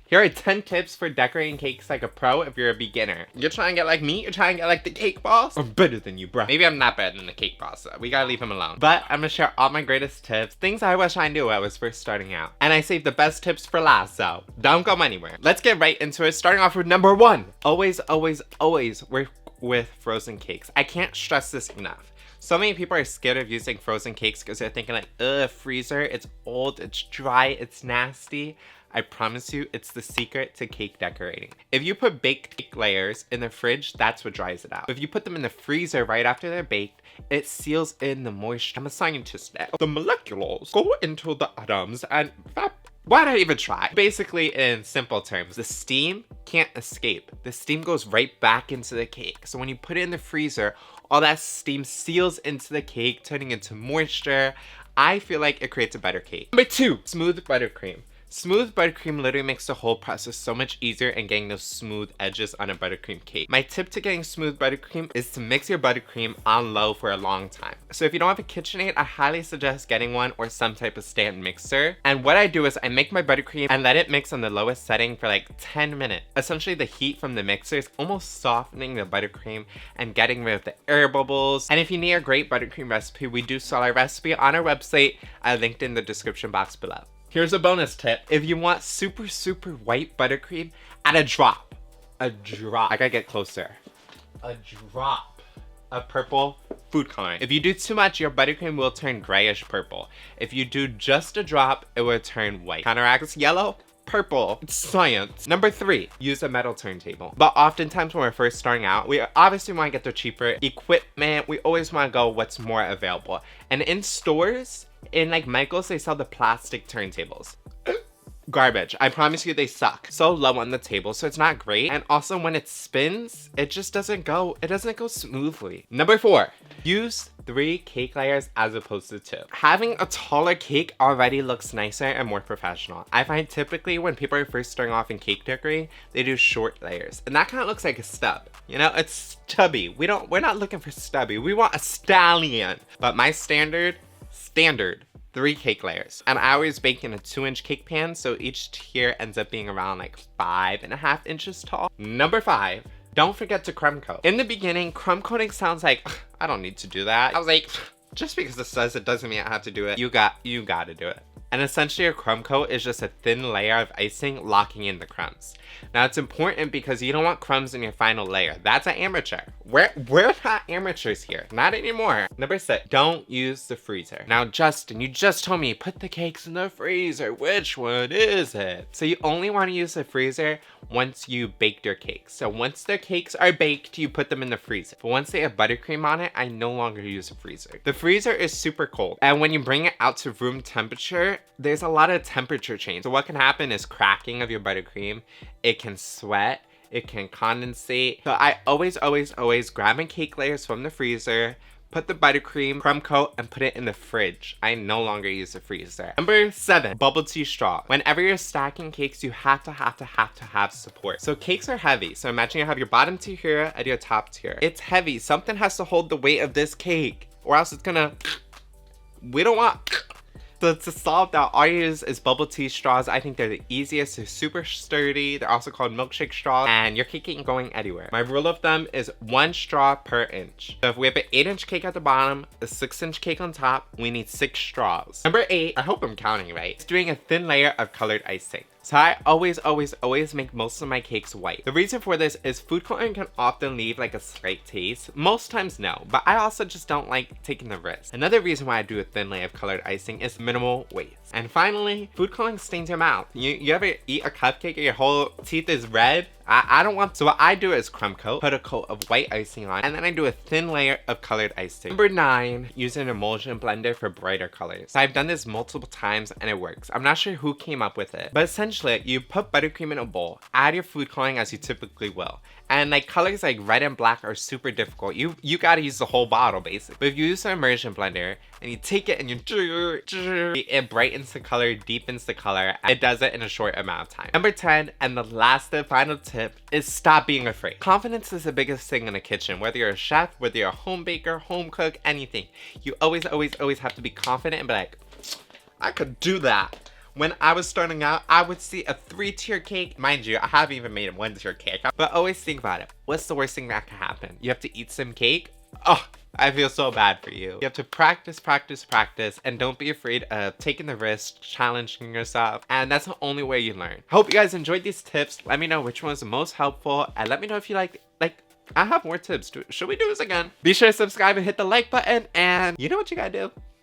Here are 10 tips for decorating cakes like a pro if you're a beginner. You're trying to get like me? You're trying to get like the cake boss? I'm better than you, bro. Maybe I'm not better than the cake boss, though. We gotta leave him alone. But I'm gonna share all my greatest tips, things I wish I knew when I was first starting out. And I saved the best tips for last, so don't go anywhere. Let's get right into it, starting off with number 1. Always work with frozen cakes. I can't stress this enough. So many people are scared of using frozen cakes because they're thinking like, ugh, freezer, it's old, it's dry, it's nasty. I promise you, it's the secret to cake decorating. If you put baked cake layers in the fridge, that's what dries it out. If you put them in the freezer right after they're baked, it seals in the moisture. I'm a scientist now. The molecules go into the atoms and why'd I even try? Basically, in simple terms, the steam can't escape. The steam goes right back into the cake. So when you put it in the freezer, all that steam seals into the cake, turning into moisture. I feel like it creates a better cake. Number 2, smooth buttercream. Smooth buttercream literally makes the whole process so much easier in getting those smooth edges on a buttercream cake. My tip to getting smooth buttercream is to mix your buttercream on low for a long time. So if you don't have a KitchenAid, I highly suggest getting one or some type of stand mixer. And what I do is I make my buttercream and let it mix on the lowest setting for like 10 minutes. Essentially the heat from the mixer is almost softening the buttercream and getting rid of the air bubbles. And if you need a great buttercream recipe, we do sell our recipe on our website. I linked in the description box below. Here's a bonus tip. If you want super white buttercream, add a drop. I gotta get closer. A drop of purple food coloring. If you do too much, your buttercream will turn grayish purple. If you do just a drop, it will turn white. Counteracts yellow, purple. It's science. Number 3, use a metal turntable. But oftentimes when we're first starting out, we obviously want to get the cheaper equipment. We always want to go what's more available. And in stores, in like Michael's, they sell the plastic turntables. Garbage. I promise you they suck. So low on the table, so it's not great. And also when it spins, it just doesn't go smoothly. Number 4, use 3 cake layers as opposed to 2. Having a taller cake already looks nicer and more professional. I find typically when people are first starting off in cake decorating, they do short layers. And that kind of looks like a stub. You know, it's stubby. We're not looking for stubby. We want a stallion. But my standard 3 cake layers. And I always bake in a 2-inch cake pan, so each tier ends up being around like 5.5 inches tall. Number 5, don't forget to crumb coat. In the beginning, crumb coating sounds like, I don't need to do that. I was like, just because it says it doesn't mean I have to do it. You got to do it. And essentially a crumb coat is just a thin layer of icing locking in the crumbs. Now it's important because you don't want crumbs in your final layer. That's an amateur. We're not amateurs here. Not anymore. Number 6, don't use the freezer. Now Justin, you just told me put the cakes in the freezer. Which one is it? So you only want to use the freezer once you baked your cakes. So once the cakes are baked, you put them in the freezer. But once they have buttercream on it, I no longer use a freezer. The freezer is super cold. And when you bring it out to room temperature, there's a lot of temperature change. So what can happen is cracking of your buttercream. It can sweat, it can condensate. So I always grab my cake layers from the freezer, put the buttercream, crumb coat, and put it in the fridge. I no longer use the freezer. Number 7, bubble tea straw. Whenever you're stacking cakes, you have to have support. So cakes are heavy. So imagine you have your bottom tier here and your top tier. It's heavy. Something has to hold the weight of this cake or else it's gonna, we don't want. So to solve that, all you use is bubble tea straws. I think they're the easiest. They're super sturdy. They're also called milkshake straws, and your cake ain't going anywhere. My rule of thumb is 1 straw per inch. So if we have an 8-inch cake at the bottom, a 6-inch cake on top, we need 6 straws. Number 8, I hope I'm counting right, it's doing a thin layer of colored icing. So I always make most of my cakes white. The reason for this is food coloring can often leave like a slight taste. Most times no, but I also just don't like taking the risk. Another reason why I do a thin layer of colored icing is minimal waste. And finally, food coloring stains your mouth. You ever eat a cupcake and your whole teeth is red? I don't want. So what I do is crumb coat, put a coat of white icing on, and then I do a thin layer of colored icing. Number 9, use an Emulsion Blender for brighter colors. So I've done this multiple times and it works. I'm not sure who came up with it, but essentially you put buttercream in a bowl, add your food coloring as you typically will. And like colors like red and black are super difficult. You gotta use the whole bottle basically. But if you use an Immersion Blender and you take it and it brightens the color, deepens the color, and it does it in a short amount of time. Number 10, and the last and final tip, is stop being afraid. Confidence is the biggest thing in the kitchen. Whether you're a chef, whether you're a home baker, home cook, anything. You always have to be confident and be like, I could do that. When I was starting out, I would see a 3-tier cake. Mind you, I haven't even made a 1-tier cake. But always think about it. What's the worst thing that can happen? You have to eat some cake? Oh, I feel so bad for you. You have to practice, practice, practice, and don't be afraid of taking the risk, challenging yourself, and that's the only way you learn. Hope you guys enjoyed these tips. Let me know which one was the most helpful, and let me know if you like, I have more tips. Should we do this again? Be sure to subscribe and hit the like button, and you know what you gotta do.